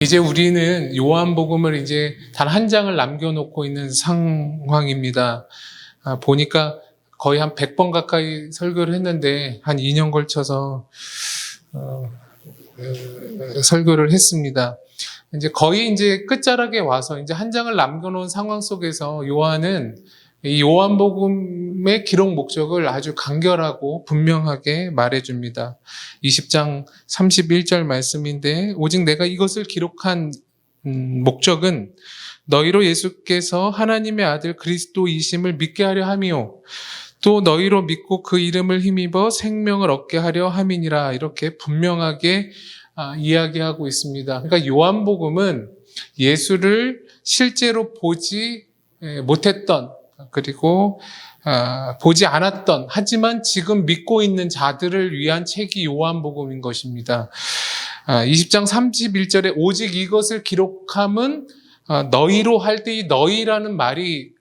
이제 우리는 요한복음을 이제 단 한 장을 남겨놓고 있는 상황입니다. 보니까 거의 한 100번 가까이 설교를 했는데 한 2년 걸쳐서 설교를 했습니다. 이제 거의 이제 끝자락에 와서 이제 한 장을 남겨놓은 상황 속에서 요한은 이 요한복음의 기록 목적을 아주 간결하고 분명하게 말해줍니다. 20장 31절 말씀인데, 오직 내가 이것을 기록한 목적은 너희로 예수께서 하나님의 아들 그리스도이심을 믿게 하려 함이요, 또 너희로 믿고 그 이름을 힘입어 생명을 얻게 하려 함이니라. 이렇게 분명하게 이야기하고 있습니다. 그러니까 요한복음은 예수를 실제로 보지 못했던, 그리고 보지 않았던, 하지만 지금 믿고 있는 자들을 위한 책이 요한복음인 것입니다. 20장 31절에 오직 이것을 기록함은 너희로 할 때 이 너희라는 말이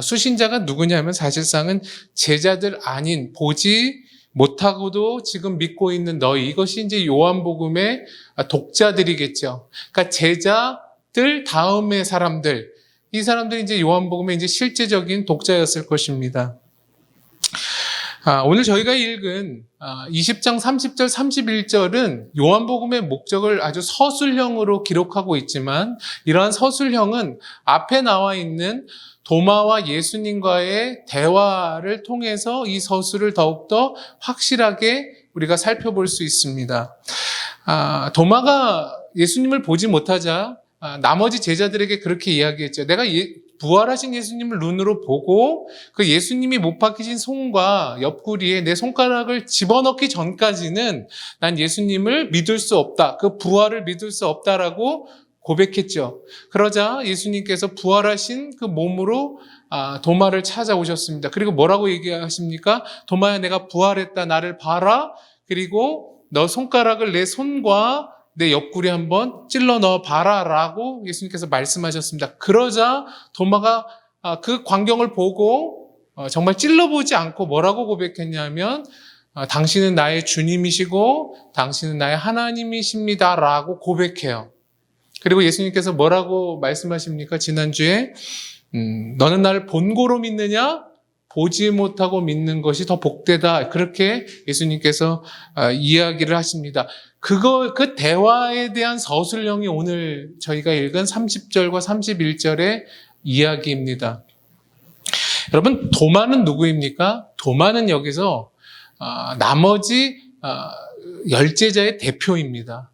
수신자가 누구냐면 사실상은 제자들 아닌, 보지 못하고도 지금 믿고 있는 너희, 이것이 이제 요한복음의 독자들이겠죠. 그러니까 제자들 다음의 사람들, 이 사람들이 이제 요한복음의 이제 실제적인 독자였을 것입니다. 오늘 저희가 읽은 20장 30절, 31절은 요한복음의 목적을 아주 서술형으로 기록하고 있지만, 이러한 서술형은 앞에 나와 있는 도마와 예수님과의 대화를 통해서 이 서술을 더욱더 확실하게 우리가 살펴볼 수 있습니다. 도마가 예수님을 보지 못하자 나머지 제자들에게 그렇게 이야기했죠. 내가 부활하신 예수님을 눈으로 보고 그 예수님이 못 박히신 손과 옆구리에 내 손가락을 집어넣기 전까지는 난 예수님을 믿을 수 없다. 그 부활을 믿을 수 없다라고 고백했죠. 그러자 예수님께서 부활하신 그 몸으로 도마를 찾아오셨습니다. 그리고 뭐라고 얘기하십니까? 도마야, 내가 부활했다. 나를 봐라. 그리고 너 손가락을 내 손과 내 옆구리 한번 찔러 넣어 봐라 라고 예수님께서 말씀하셨습니다. 그러자 도마가 그 광경을 보고 정말 찔러보지 않고 뭐라고 고백했냐면, 당신은 나의 주님이시고 당신은 나의 하나님이십니다 라고 고백해요. 그리고 예수님께서 뭐라고 말씀하십니까? 지난주에 너는 나를 본고로 믿느냐? 보지 못하고 믿는 것이 더 복되다. 그렇게 예수님께서 이야기를 하십니다. 그 대화에 대한 서술형이 오늘 저희가 읽은 30절과 31절의 이야기입니다. 여러분, 도마는 누구입니까? 도마는 여기서 나머지 열제자의 대표입니다.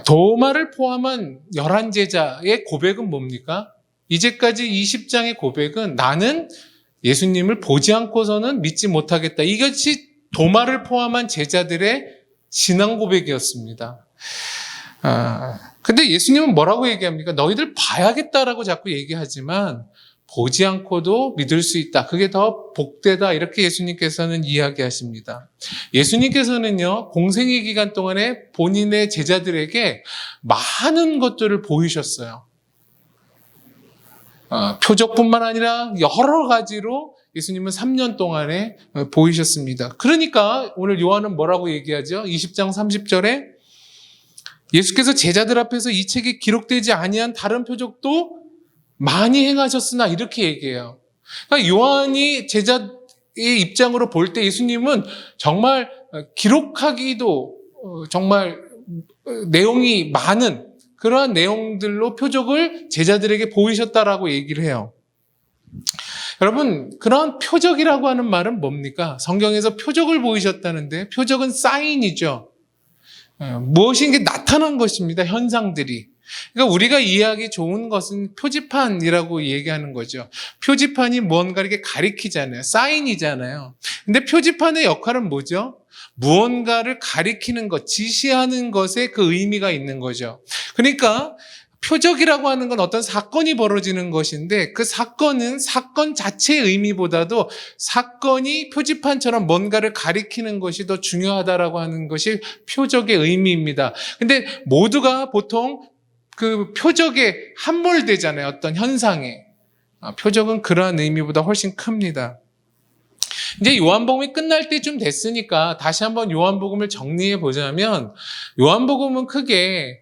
도마를 포함한 11제자의 고백은 뭡니까? 이제까지 20장의 고백은 나는 예수님을 보지 않고서는 믿지 못하겠다. 이것이 도마를 포함한 제자들의 신앙 고백이었습니다. 근데 예수님은 뭐라고 얘기합니까? 너희들 봐야겠다라고 자꾸 얘기하지만 보지 않고도 믿을 수 있다. 그게 더 복되다. 이렇게 예수님께서는 이야기하십니다. 예수님께서는요, 공생의 기간 동안에 본인의 제자들에게 많은 것들을 보이셨어요. 표적뿐만 아니라 여러 가지로 예수님은 3년 동안에 보이셨습니다. 그러니까 오늘 요한은 뭐라고 얘기하죠? 20장 30절에 예수께서 제자들 앞에서 이 책에 기록되지 아니한 다른 표적도 많이 행하셨으나, 이렇게 얘기해요. 그러니까 요한이 제자의 입장으로 볼 때 예수님은 정말 기록하기도 정말 내용이 많은 그러한 내용들로 표적을 제자들에게 보이셨다라고 얘기를 해요. 여러분, 그러한 표적이라고 하는 말은 뭡니까? 성경에서 표적을 보이셨다는데, 표적은 사인이죠. 무엇인 게 나타난 것입니다. 현상들이. 그러니까 우리가 이해하기 좋은 것은 표지판이라고 얘기하는 거죠. 표지판이 무언가 이렇게 가리키잖아요. 사인이잖아요. 근데 표지판의 역할은 뭐죠? 무언가를 가리키는 것, 지시하는 것에 그 의미가 있는 거죠. 그러니까 표적이라고 하는 건 어떤 사건이 벌어지는 것인데, 그 사건은 사건 자체의 의미보다도 사건이 표지판처럼 뭔가를 가리키는 것이 더 중요하다라고 하는 것이 표적의 의미입니다. 근데 모두가 보통 그 표적에 함몰되잖아요. 어떤 현상에. 표적은 그러한 의미보다 훨씬 큽니다. 이제 요한복음이 끝날 때쯤 됐으니까 다시 한번 요한복음을 정리해 보자면, 요한복음은 크게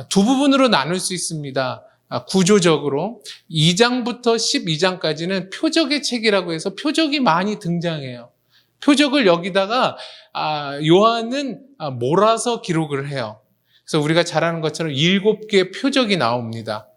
두 부분으로 나눌 수 있습니다. 구조적으로 2장부터 12장까지는 표적의 책이라고 해서 표적이 많이 등장해요. 표적을 여기다가 요한은 몰아서 기록을 해요. 그래서 우리가 잘 아는 것처럼 7개의 표적이 나옵니다.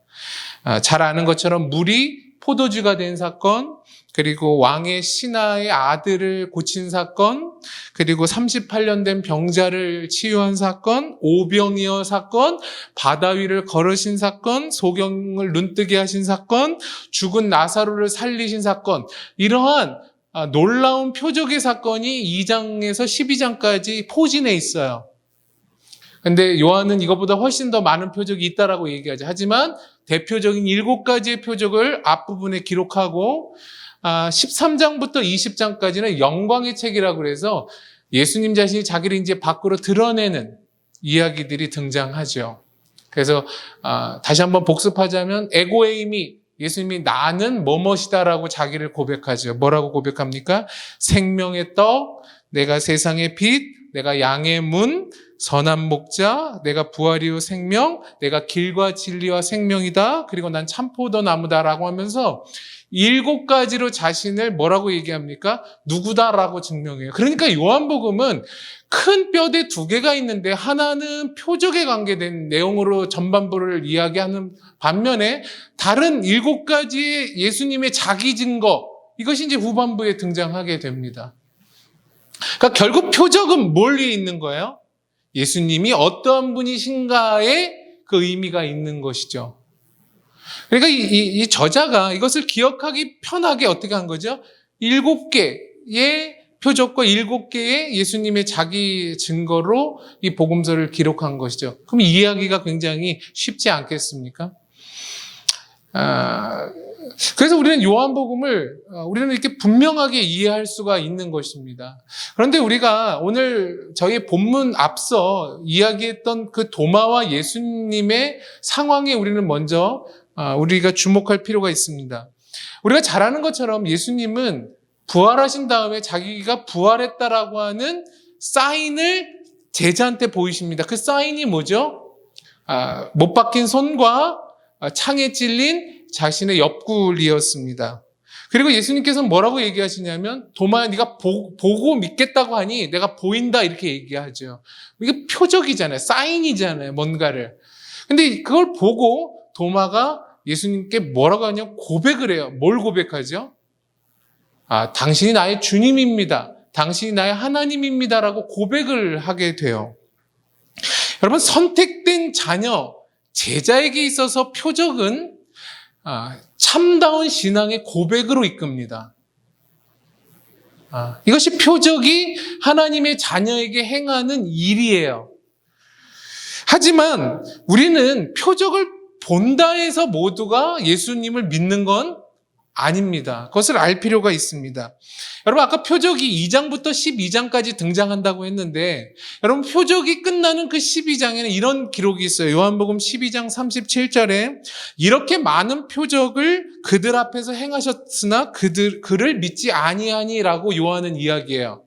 잘 아는 것처럼 물이 포도주가 된 사건, 그리고 왕의 신하의 아들을 고친 사건, 그리고 38년 된 병자를 치유한 사건, 오병이어 사건, 바다 위를 걸으신 사건, 소경을 눈뜨게 하신 사건, 죽은 나사로를 살리신 사건, 이러한 놀라운 표적의 사건이 2장에서 12장까지 포진해 있어요. 근데 요한은 이것보다 훨씬 더 많은 표적이 있다라고 얘기하죠. 하지만 대표적인 7가지의 표적을 앞부분에 기록하고 13장부터 20장까지는 영광의 책이라고 그래서 예수님 자신이 자기를 이제 밖으로 드러내는 이야기들이 등장하죠. 그래서 다시 한번 복습하자면 에고에이미, 예수님이 나는 뭐뭇이다라고 자기를 고백하죠. 뭐라고 고백합니까? 생명의 떡, 내가 세상의 빛, 내가 양의 문, 선한 목자, 내가 부활이요 생명, 내가 길과 진리와 생명이다. 그리고 난 참포도 나무다라고 하면서 7가지로 자신을 뭐라고 얘기합니까? 누구다라고 증명해요. 그러니까 요한복음은 큰 뼈대 2개가 있는데 하나는 표적에 관계된 내용으로 전반부를 이야기하는 반면에 다른 7가지의 예수님의 자기 증거, 이것이 이제 후반부에 등장하게 됩니다. 그러니까 결국 표적은 뭘 위해 있는 거예요? 예수님이 어떠한 분이신가에 그 의미가 있는 것이죠. 그러니까 이 저자가 이것을 기억하기 편하게 어떻게 한 거죠? 7개의 표적과 7개의 예수님의 자기 증거로 이 복음서를 기록한 것이죠. 그럼 이해하기가 굉장히 쉽지 않겠습니까? 그래서 우리는 요한복음을 우리는 이렇게 분명하게 이해할 수가 있는 것입니다. 그런데 우리가 오늘 저희 본문 앞서 이야기했던 그 도마와 예수님의 상황에 우리는 먼저 우리가 주목할 필요가 있습니다. 우리가 잘 아는 것처럼 예수님은 부활하신 다음에 자기가 부활했다라고 하는 사인을 제자한테 보이십니다. 그 사인이 뭐죠? 못 박힌 손과 창에 찔린 자신의 옆구리였습니다. 그리고 예수님께서는 뭐라고 얘기하시냐면, 도마야 네가 보고 믿겠다고 하니 내가 보인다, 이렇게 얘기하죠. 이게 표적이잖아요. 사인이잖아요. 뭔가를. 근데 그걸 보고 도마가 예수님께 뭐라고 하냐면 고백을 해요. 뭘 고백하죠? 당신이 나의 주님입니다. 당신이 나의 하나님입니다라고 고백을 하게 돼요. 여러분, 선택된 자녀, 제자에게 있어서 표적은 참다운 신앙의 고백으로 이끕니다. 이것이 표적이 하나님의 자녀에게 행하는 일이에요. 하지만 우리는 표적을 본다 해서 모두가 예수님을 믿는 건 아닙니다. 그것을 알 필요가 있습니다. 여러분, 아까 표적이 2장부터 12장까지 등장한다고 했는데, 여러분, 표적이 끝나는 그 12장에는 이런 기록이 있어요. 요한복음 12장 37절에 이렇게 많은 표적을 그들 앞에서 행하셨으나 그를 믿지 아니하니라고 요한은 이야기해요.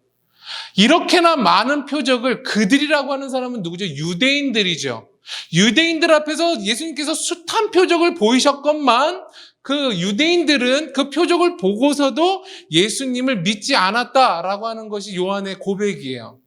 이렇게나 많은 표적을, 그들이라고 하는 사람은 누구죠? 유대인들이죠. 유대인들 앞에서 예수님께서 숱한 표적을 보이셨건만 그 유대인들은 그 표적을 보고서도 예수님을 믿지 않았다라고 하는 것이 요한의 고백이에요.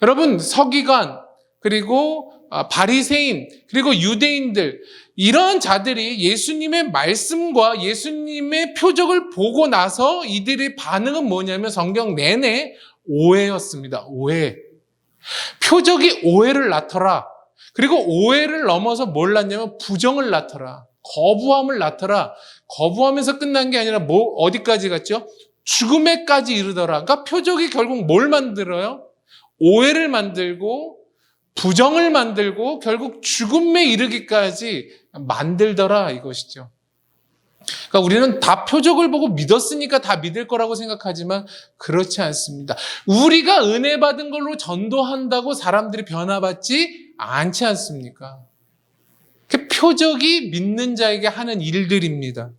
여러분, 서기관, 그리고 바리새인, 그리고 유대인들, 이러한 자들이 예수님의 말씀과 예수님의 표적을 보고 나서 이들의 반응은 뭐냐면 성경 내내 오해였습니다. 오해. 표적이 오해를 낳더라. 그리고 오해를 넘어서 뭘 낳냐면 부정을 낳더라. 거부함을 낳더라. 거부하면서 끝난 게 아니라 어디까지 갔죠? 죽음에까지 이르더라. 그러니까 표적이 결국 뭘 만들어요? 오해를 만들고 부정을 만들고 결국 죽음에 이르기까지 만들더라, 이것이죠. 그러니까 우리는 다 표적을 보고 믿었으니까 다 믿을 거라고 생각하지만 그렇지 않습니다. 우리가 은혜 받은 걸로 전도한다고 사람들이 변화받지 않지 않습니까? 그 표적이 믿는 자에게 하는 일들입니다.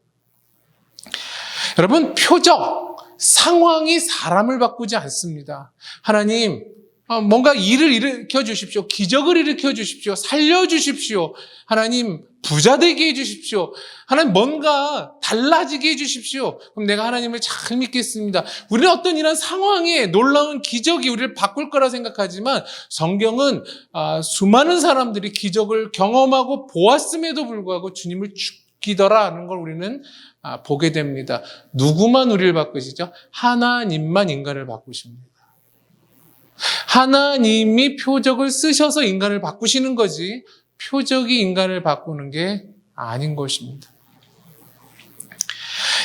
여러분, 표적, 상황이 사람을 바꾸지 않습니다. 하나님, 뭔가 일을 일으켜 주십시오. 기적을 일으켜 주십시오. 살려 주십시오. 하나님, 부자 되게 해 주십시오. 하나님, 뭔가 달라지게 해 주십시오. 그럼 내가 하나님을 잘 믿겠습니다. 우리는 어떤 이런 상황에 놀라운 기적이 우리를 바꿀 거라 생각하지만 성경은 수많은 사람들이 기적을 경험하고 보았음에도 불구하고 주님을 죽이더라는 걸 우리는 보게 됩니다. 누구만 우리를 바꾸시죠? 하나님만 인간을 바꾸십니다. 하나님이 표적을 쓰셔서 인간을 바꾸시는 거지 표적이 인간을 바꾸는 게 아닌 것입니다.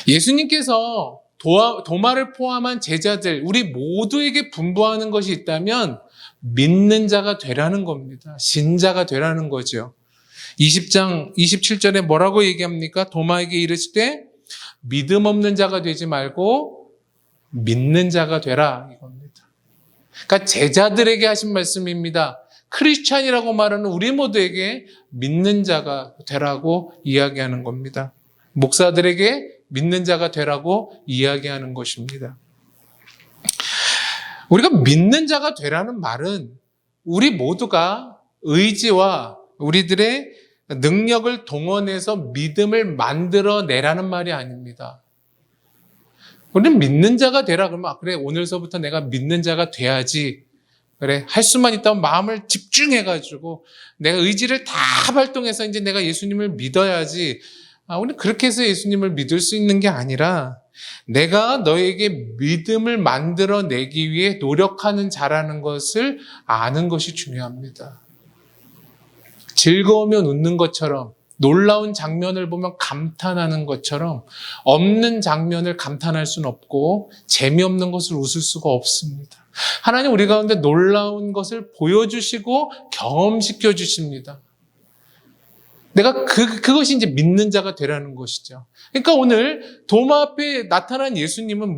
예수님께서 도마를 포함한 제자들, 우리 모두에게 분부하는 것이 있다면 믿는 자가 되라는 겁니다. 신자가 되라는 거죠. 20장 27절에 뭐라고 얘기합니까? 도마에게 이르시되 믿음 없는 자가 되지 말고 믿는 자가 되라 이겁니다. 그러니까 제자들에게 하신 말씀입니다. 크리스찬이라고 말하는 우리 모두에게 믿는 자가 되라고 이야기하는 겁니다. 목사들에게 믿는 자가 되라고 이야기하는 것입니다. 우리가 믿는 자가 되라는 말은 우리 모두가 의지와 우리들의 능력을 동원해서 믿음을 만들어내라는 말이 아닙니다. 우리는 믿는 자가 되라 그러면 그래 오늘서부터 내가 믿는 자가 돼야지. 그래 할 수만 있다면 마음을 집중해가지고 내가 의지를 다 발동해서 이제 내가 예수님을 믿어야지. 우리는 그렇게 해서 예수님을 믿을 수 있는 게 아니라 내가 너에게 믿음을 만들어내기 위해 노력하는 자라는 것을 아는 것이 중요합니다. 즐거우면 웃는 것처럼 놀라운 장면을 보면 감탄하는 것처럼 없는 장면을 감탄할 수는 없고 재미없는 것을 웃을 수가 없습니다. 하나님 우리 가운데 놀라운 것을 보여주시고 경험시켜 주십니다. 내가 그것이 이제 믿는 자가 되라는 것이죠. 그러니까 오늘 도마 앞에 나타난 예수님은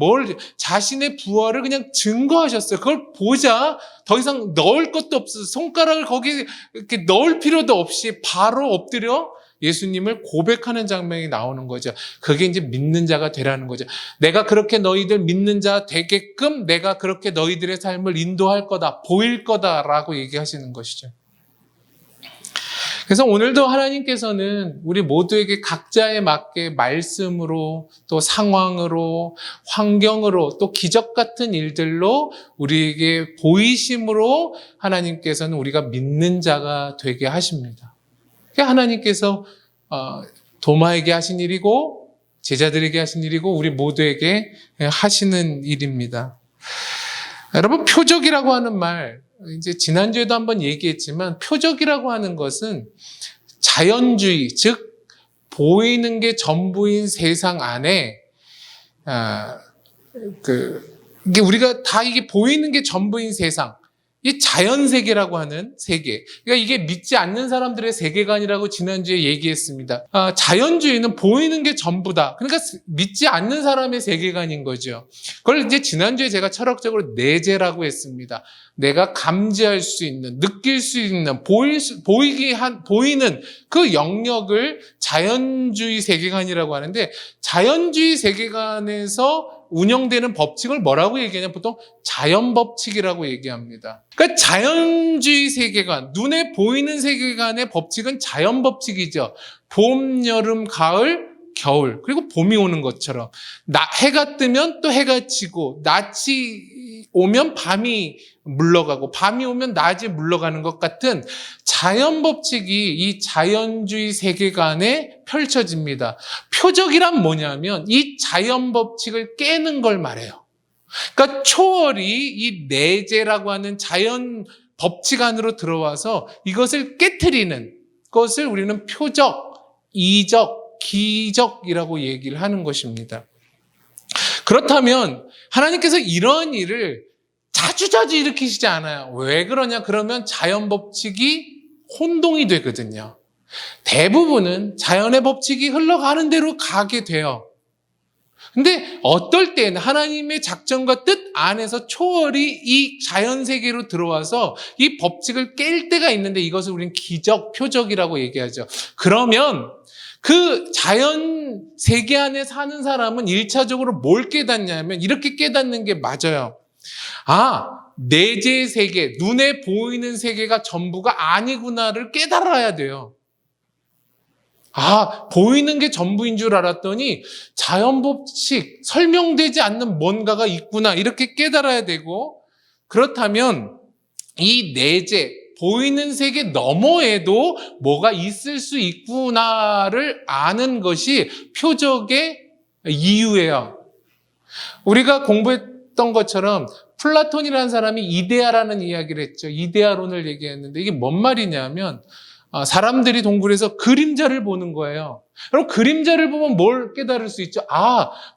자신의 부활을 그냥 증거하셨어요. 그걸 보자 더 이상 넣을 것도 없어서 손가락을 거기에 이렇게 넣을 필요도 없이 바로 엎드려 예수님을 고백하는 장면이 나오는 거죠. 그게 이제 믿는 자가 되라는 거죠. 내가 그렇게 너희들 믿는 자 되게끔 내가 그렇게 너희들의 삶을 인도할 거다, 보일 거다라고 얘기하시는 것이죠. 그래서 오늘도 하나님께서는 우리 모두에게 각자에 맞게 말씀으로 또 상황으로 환경으로 또 기적 같은 일들로 우리에게 보이심으로 하나님께서는 우리가 믿는 자가 되게 하십니다. 하나님께서 도마에게 하신 일이고 제자들에게 하신 일이고 우리 모두에게 하시는 일입니다. 여러분 표적이라고 하는 말 이제 지난주에도 한번 얘기했지만 표적이라고 하는 것은 자연주의 즉 보이는 게 전부인 세상 안에 이게 우리가 다 이게 보이는 게 전부인 세상 이 자연세계라고 하는 세계. 그러니까 이게 믿지 않는 사람들의 세계관이라고 지난주에 얘기했습니다. 자연주의는 보이는 게 전부다. 그러니까 믿지 않는 사람의 세계관인 거죠. 그걸 이제 지난주에 제가 철학적으로 내재라고 했습니다. 내가 감지할 수 있는, 느낄 수 있는, 보이는 그 영역을 자연주의 세계관이라고 하는데 자연주의 세계관에서 운영되는 법칙을 뭐라고 얘기하냐? 보통 자연법칙이라고 얘기합니다. 그러니까 자연주의 세계관, 눈에 보이는 세계관의 법칙은 자연법칙이죠. 봄, 여름, 가을, 겨울, 그리고 봄이 오는 것처럼 해가 뜨면 또 해가 지고 낮이 오면 밤이 물러가고 밤이 오면 낮이 물러가는 것 같은 자연법칙이 이 자연주의 세계관에 펼쳐집니다. 표적이란 뭐냐면 이 자연법칙을 깨는 걸 말해요. 그러니까 초월이 이 내재라고 하는 자연법칙 안으로 들어와서 이것을 깨트리는 것을 우리는 표적, 이적, 기적이라고 얘기를 하는 것입니다. 그렇다면 하나님께서 이러한 일을 자주자주 일으키시지 않아요. 왜 그러냐? 그러면 자연 법칙이 혼동이 되거든요. 대부분은 자연의 법칙이 흘러가는 대로 가게 돼요. 근데 어떨 때는 하나님의 작전과 뜻 안에서 초월이 이 자연 세계로 들어와서 이 법칙을 깰 때가 있는데 이것을 우리는 기적, 표적이라고 얘기하죠. 그러면 그 자연 세계 안에 사는 사람은 1차적으로 뭘 깨닫냐면 이렇게 깨닫는 게 맞아요. 내재 세계, 눈에 보이는 세계가 전부가 아니구나를 깨달아야 돼요. 보이는 게 전부인 줄 알았더니 자연 법칙, 설명되지 않는 뭔가가 있구나 이렇게 깨달아야 되고, 그렇다면 이 내재, 보이는 세계 너머에도 뭐가 있을 수 있구나를 아는 것이 표적의 이유예요. 우리가 공부했던 것처럼 플라톤이라는 사람이 이데아라는 이야기를 했죠. 이데아론을 얘기했는데 이게 뭔 말이냐면 사람들이 동굴에서 그림자를 보는 거예요. 그럼 그림자를 보면 뭘 깨달을 수 있죠?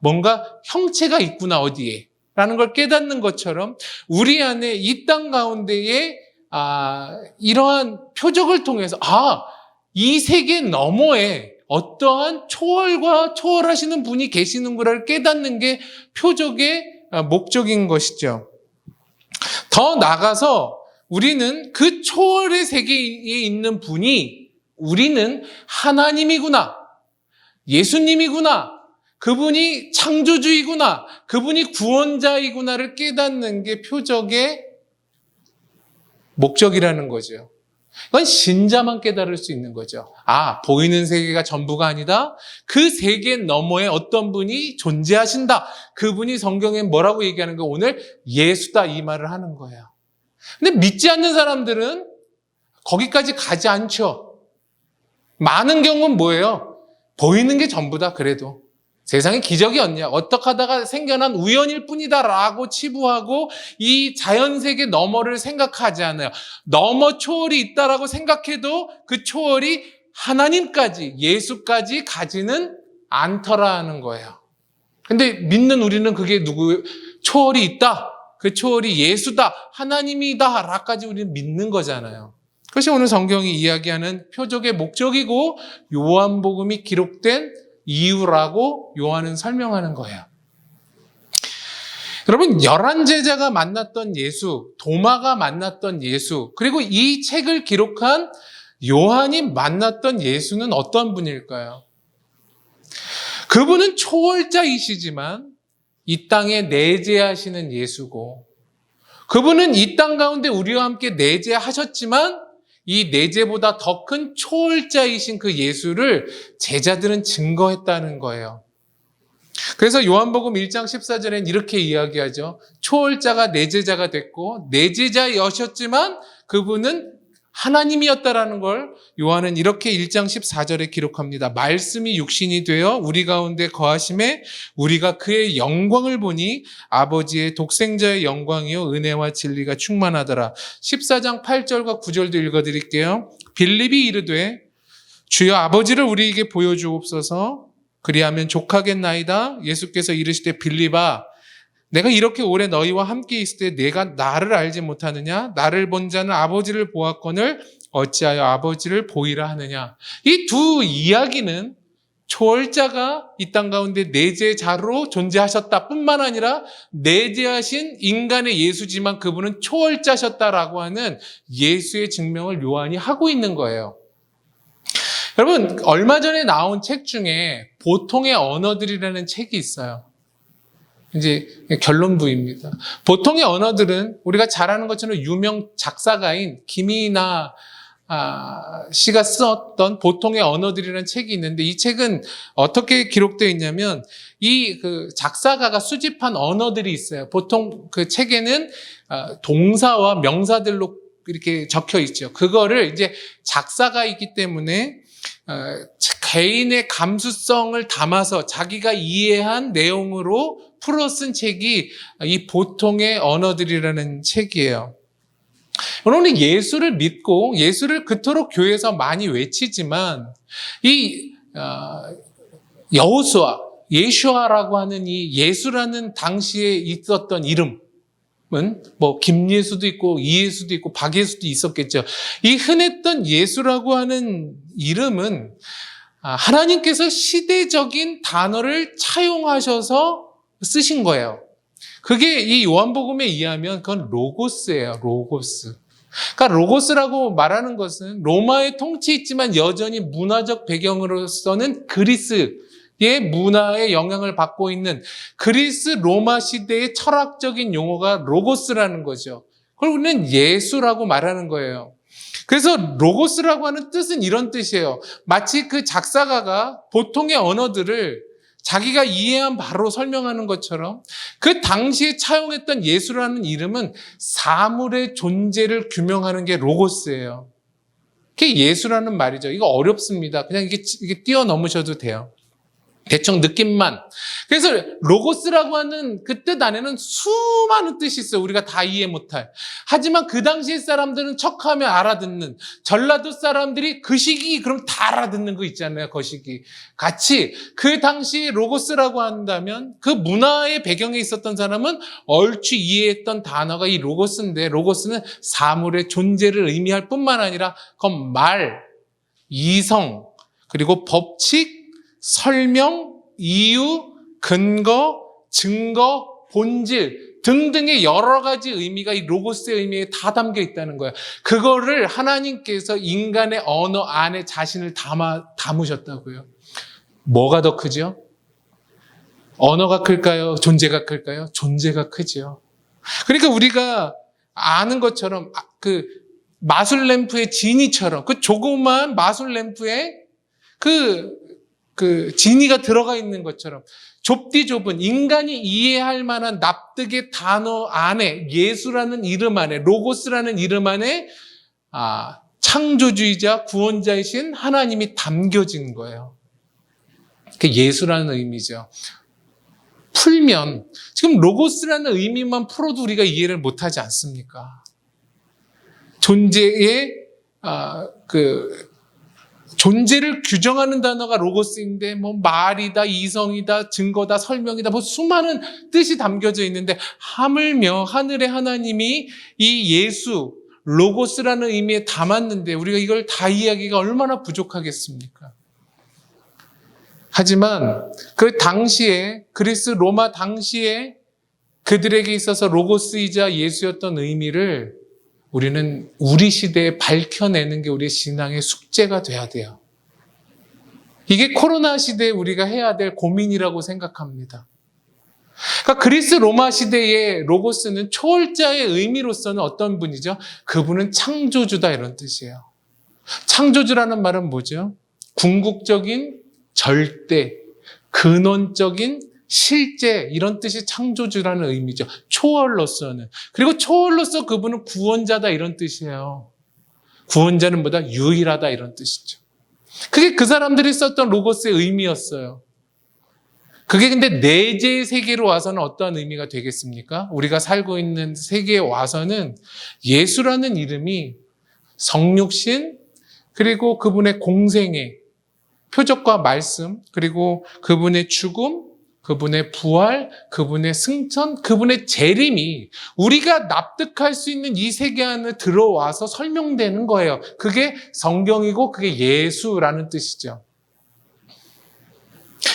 뭔가 형체가 있구나 어디에 라는 걸 깨닫는 것처럼 우리 안에 이 땅 가운데에 이러한 표적을 통해서 이 세계 너머에 어떠한 초월과 초월하시는 분이 계시는구나를 깨닫는 게 표적의 목적인 것이죠. 더 나아가서 우리는 그 초월의 세계에 있는 분이 우리는 하나님이구나, 예수님이구나, 그분이 창조주이구나, 그분이 구원자이구나를 깨닫는 게 표적의 목적이라는 거죠. 그건 신자만 깨달을 수 있는 거죠. 보이는 세계가 전부가 아니다. 그 세계 너머에 어떤 분이 존재하신다. 그분이 성경에 뭐라고 얘기하는 거? 오늘 예수다 이 말을 하는 거예요. 근데 믿지 않는 사람들은 거기까지 가지 않죠. 많은 경우는 뭐예요? 보이는 게 전부다 그래도. 세상에 기적이 없냐? 어떻게 하다가 생겨난 우연일 뿐이다라고 치부하고 이 자연세계 너머를 생각하지 않아요. 너머 초월이 있다라고 생각해도 그 초월이 하나님까지, 예수까지 가지는 않더라는 거예요. 근데 믿는 우리는 그게 초월이 있다. 그 초월이 예수다, 하나님이다 라까지 우리는 믿는 거잖아요. 그것이 오늘 성경이 이야기하는 표적의 목적이고 요한복음이 기록된 이유라고 요한은 설명하는 거예요. 여러분, 11제자가 만났던 예수, 도마가 만났던 예수, 그리고 이 책을 기록한 요한이 만났던 예수는 어떤 분일까요? 그분은 초월자이시지만 이 땅에 내재하시는 예수고, 그분은 이 땅 가운데 우리와 함께 내재하셨지만 이 내재보다 더 큰 초월자이신 그 예수를 제자들은 증거했다는 거예요. 그래서 요한복음 1장 14절에는 이렇게 이야기하죠. 초월자가 내재자가 됐고 내재자여셨지만 그분은 하나님이었다라는 걸 요한은 이렇게 1장 14절에 기록합니다. 말씀이 육신이 되어 우리 가운데 거하심에 우리가 그의 영광을 보니 아버지의 독생자의 영광이요 은혜와 진리가 충만하더라. 14장 8절과 9절도 읽어드릴게요. 빌립이 이르되 주여 아버지를 우리에게 보여주옵소서. 그리하면 족하겠나이다. 예수께서 이르시되 빌립아 내가 이렇게 오래 너희와 함께 있을 때 내가 나를 알지 못하느냐? 나를 본 자는 아버지를 보았거늘 어찌하여 아버지를 보이라 하느냐? 이 두 이야기는 초월자가 이 땅 가운데 내재자로 존재하셨다 뿐만 아니라 내재하신 인간의 예수지만 그분은 초월자셨다라고 하는 예수의 증명을 요한이 하고 있는 거예요. 여러분, 얼마 전에 나온 책 중에 보통의 언어들이라는 책이 있어요. 이제 결론부입니다. 보통의 언어들은 우리가 잘 아는 것처럼 유명 작사가인 김이나 씨가 썼던 보통의 언어들이라는 책이 있는데 이 책은 어떻게 기록되어 있냐면 이 그 작사가가 수집한 언어들이 있어요. 보통 그 책에는 동사와 명사들로 이렇게 적혀 있죠. 그거를 이제 작사가이기 때문에 개인의 감수성을 담아서 자기가 이해한 내용으로 풀어 쓴 책이 이 보통의 언어들이라는 책이에요. 우리는 예수를 믿고 예수를 그토록 교회에서 많이 외치지만 이 여호수아, 예슈아라고 하는 이 예수라는 당시에 있었던 이름은 뭐 김예수도 있고 이예수도 있고 박예수도 있었겠죠. 이 흔했던 예수라고 하는 이름은 하나님께서 시대적인 단어를 차용하셔서 쓰신 거예요. 그게 이 요한복음에 의하면 그건 로고스예요. 로고스. 그러니까 로고스라고 말하는 것은 로마의 통치 있지만 여전히 문화적 배경으로서는 그리스의 문화에 영향을 받고 있는 그리스 로마 시대의 철학적인 용어가 로고스라는 거죠. 그걸 우리는 예수라고 말하는 거예요. 그래서 로고스라고 하는 뜻은 이런 뜻이에요. 마치 그 작사가가 보통의 언어들을 자기가 이해한 바로 설명하는 것처럼 그 당시에 차용했던 예수라는 이름은 사물의 존재를 규명하는 게 로고스예요. 그게 예수라는 말이죠. 이거 어렵습니다. 그냥 이게 뛰어넘으셔도 돼요. 대충 느낌만. 그래서 로고스라고 하는 그 뜻 안에는 수많은 뜻이 있어요. 우리가 다 이해 못할. 하지만 그 당시의 사람들은 척하면 알아듣는, 전라도 사람들이 거시기 그럼 다 알아듣는 거 있잖아요. 거시기. 같이 그 당시 로고스라고 한다면 그 문화의 배경에 있었던 사람은 얼추 이해했던 단어가 이 로고스인데, 로고스는 사물의 존재를 의미할 뿐만 아니라 그건 말, 이성, 그리고 법칙, 설명, 이유, 근거, 증거, 본질 등등의 여러 가지 의미가 이 로고스의 의미에 다 담겨 있다는 거예요. 그거를 하나님께서 인간의 언어 안에 자신을 담으셨다고요. 뭐가 더 크죠? 언어가 클까요? 존재가 클까요? 존재가 크죠. 그러니까 우리가 아는 것처럼 그 마술램프의 지니처럼 그 조그만 마술램프에 그 지니가 들어가 있는 것처럼 좁디 좁은 인간이 이해할 만한 납득의 단어 안에 예수라는 이름 안에 로고스라는 이름 안에 창조주의자 구원자이신 하나님이 담겨진 거예요. 그게 예수라는 의미죠. 풀면 지금 로고스라는 의미만 풀어도 우리가 이해를 못하지 않습니까? 존재의 존재를 규정하는 단어가 로고스인데 뭐 말이다, 이성이다, 증거다, 설명이다, 뭐 수많은 뜻이 담겨져 있는데 하물며 하늘의 하나님이 이 예수 로고스라는 의미에 담았는데 우리가 이걸 다 이해하기가 얼마나 부족하겠습니까? 하지만 그 당시에 그리스 로마 당시에 그들에게 있어서 로고스이자 예수였던 의미를 우리는 우리 시대에 밝혀내는 게 우리의 신앙의 숙제가 돼야 돼요. 이게 코로나 시대에 우리가 해야 될 고민이라고 생각합니다. 그러니까 그리스 로마 시대의 로고스는 초월자의 의미로서는 어떤 분이죠? 그분은 창조주다 이런 뜻이에요. 창조주라는 말은 뭐죠? 궁극적인 절대, 근원적인 실제 이런 뜻이 창조주라는 의미죠. 초월로서는. 그리고 초월로서 그분은 구원자다 이런 뜻이에요. 구원자는 뭐다? 유일하다 이런 뜻이죠. 그게 그 사람들이 썼던 로고스의 의미였어요. 그게 근데 내재의 세계로 와서는 어떠한 의미가 되겠습니까? 우리가 살고 있는 세계에 와서는 예수라는 이름이 성육신 그리고 그분의 공생애 표적과 말씀 그리고 그분의 죽음 그분의 부활, 그분의 승천, 그분의 재림이 우리가 납득할 수 있는 이 세계 안에 들어와서 설명되는 거예요. 그게 성경이고 그게 예수라는 뜻이죠.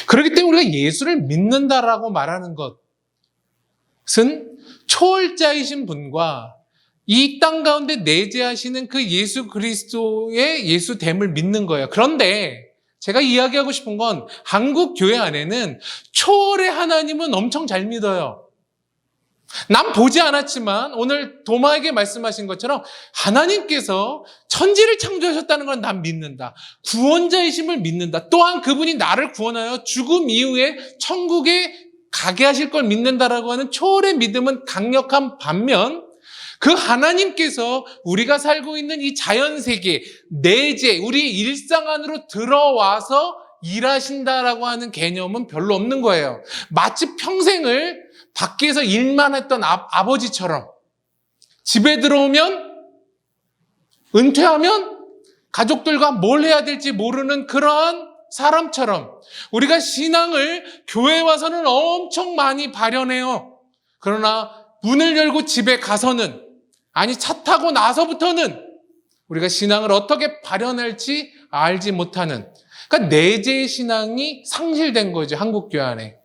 그렇기 때문에 우리가 예수를 믿는다라고 말하는 것은 초월자이신 분과 이 땅 가운데 내재하시는 그 예수 그리스도의 예수됨을 믿는 거예요. 그런데 제가 이야기하고 싶은 건 한국 교회 안에는 초월의 하나님은 엄청 잘 믿어요. 난 보지 않았지만 오늘 도마에게 말씀하신 것처럼 하나님께서 천지를 창조하셨다는 건 난 믿는다. 구원자이심을 믿는다. 또한 그분이 나를 구원하여 죽음 이후에 천국에 가게 하실 걸 믿는다라고 하는 초월의 믿음은 강력한 반면 그 하나님께서 우리가 살고 있는 이 자연세계, 내재, 우리 일상 안으로 들어와서 일하신다라고 하는 개념은 별로 없는 거예요. 마치 평생을 밖에서 일만 했던 아버지처럼 집에 들어오면 은퇴하면 가족들과 뭘 해야 될지 모르는 그러한 사람처럼 우리가 신앙을 교회에 와서는 엄청 많이 발현해요. 그러나 문을 열고 집에 가서는 아니 차 타고 나서부터는 우리가 신앙을 어떻게 발현할지 알지 못하는 그러니까 내재 신앙이 상실된 거죠, 한국교회 안에.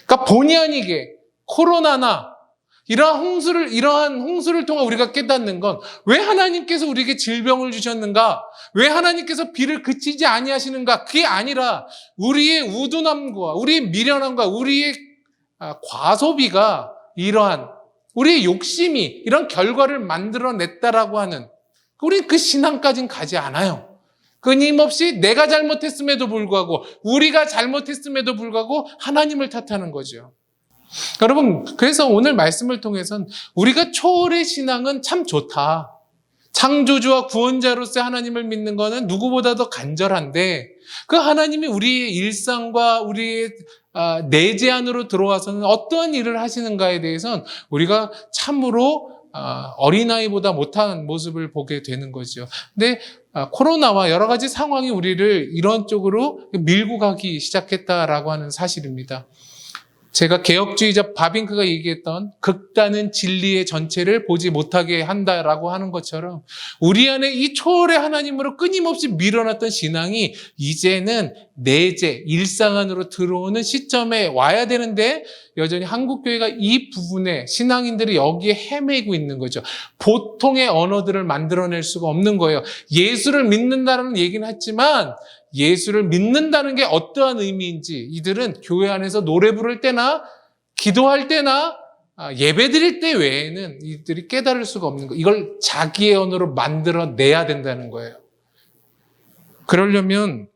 그러니까 본의 아니게 코로나나 이러한 홍수를 통해 우리가 깨닫는 건 왜 하나님께서 우리에게 질병을 주셨는가? 왜 하나님께서 비를 그치지 아니하시는가? 그게 아니라 우리의 우둔함과 우리의 미련함과 우리의 과소비가 이러한 우리의 욕심이 이런 결과를 만들어냈다라고 하는 우리는 그 신앙까지는 가지 않아요. 끊임없이 내가 잘못했음에도 불구하고 우리가 잘못했음에도 불구하고 하나님을 탓하는 거죠. 여러분, 그래서 오늘 말씀을 통해서는 우리가 초월의 신앙은 참 좋다. 창조주와 구원자로서 하나님을 믿는 것은 누구보다도 간절한데 그 하나님이 우리의 일상과 우리의 내재 안으로 들어와서는 어떠한 일을 하시는가에 대해서는 우리가 참으로 어린아이보다 못한 모습을 보게 되는 거죠. 근데 코로나와 여러 가지 상황이 우리를 이런 쪽으로 밀고 가기 시작했다라고 하는 사실입니다. 제가 개혁주의자 바빙크가 얘기했던 극단은 진리의 전체를 보지 못하게 한다라고 하는 것처럼 우리 안에 이 초월의 하나님으로 끊임없이 밀어놨던 신앙이 이제는 내재, 일상 안으로 들어오는 시점에 와야 되는데 여전히 한국교회가 이 부분에 신앙인들이 여기에 헤매고 있는 거죠. 보통의 언어들을 만들어낼 수가 없는 거예요. 예수를 믿는다는 얘기는 했지만 예수를 믿는다는 게 어떠한 의미인지 이들은 교회 안에서 노래 부를 때나 기도할 때나 예배 드릴 때 외에는 이들이 깨달을 수가 없는 거예요. 이걸 자기의 언어로 만들어내야 된다는 거예요. 그러려면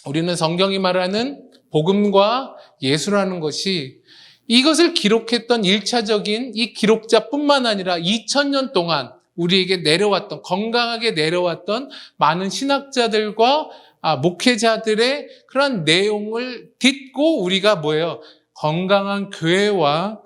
우리는 성경이 말하는 복음과 예수라는 것이 이것을 기록했던 1차적인 이 기록자뿐만 아니라 2000년 동안 우리에게 내려왔던 건강하게 내려왔던 많은 신학자들과 목회자들의 그런 내용을 듣고 우리가 건강한 교회와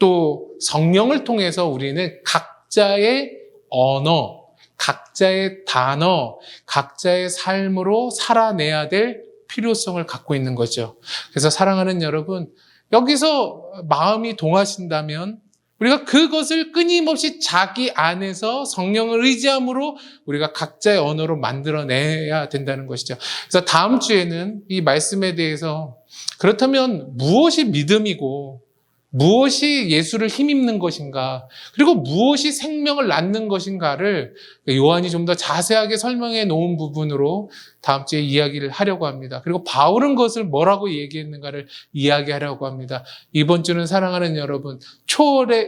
또 성령을 통해서 우리는 각자의 언어, 각자의 단어, 각자의 삶으로 살아내야 될 필요성을 갖고 있는 거죠. 그래서 사랑하는 여러분, 여기서 마음이 동하신다면 우리가 그것을 끊임없이 자기 안에서 성령을 의지함으로 우리가 각자의 언어로 만들어내야 된다는 것이죠. 그래서 다음 주에는 이 말씀에 대해서 그렇다면 무엇이 믿음이고 무엇이 예수를 힘입는 것인가 그리고 무엇이 생명을 낳는 것인가를 요한이 좀 더 자세하게 설명해 놓은 부분으로 다음 주에 이야기를 하려고 합니다. 그리고 바울은 그것을 뭐라고 얘기했는가를 이야기하려고 합니다. 이번 주는 사랑하는 여러분,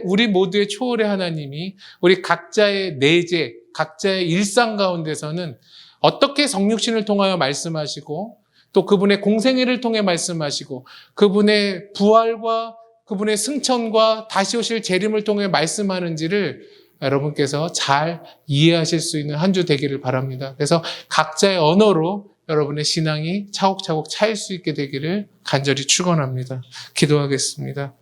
우리 모두의 초월의 하나님이 우리 각자의 내재, 각자의 일상 가운데서는 어떻게 성육신을 통하여 말씀하시고 또 그분의 공생애를 통해 말씀하시고 그분의 부활과 그분의 승천과 다시 오실 재림을 통해 말씀하는지를 여러분께서 잘 이해하실 수 있는 한 주 되기를 바랍니다. 그래서 각자의 언어로 여러분의 신앙이 차곡차곡 차일 수 있게 되기를 간절히 축원합니다. 기도하겠습니다.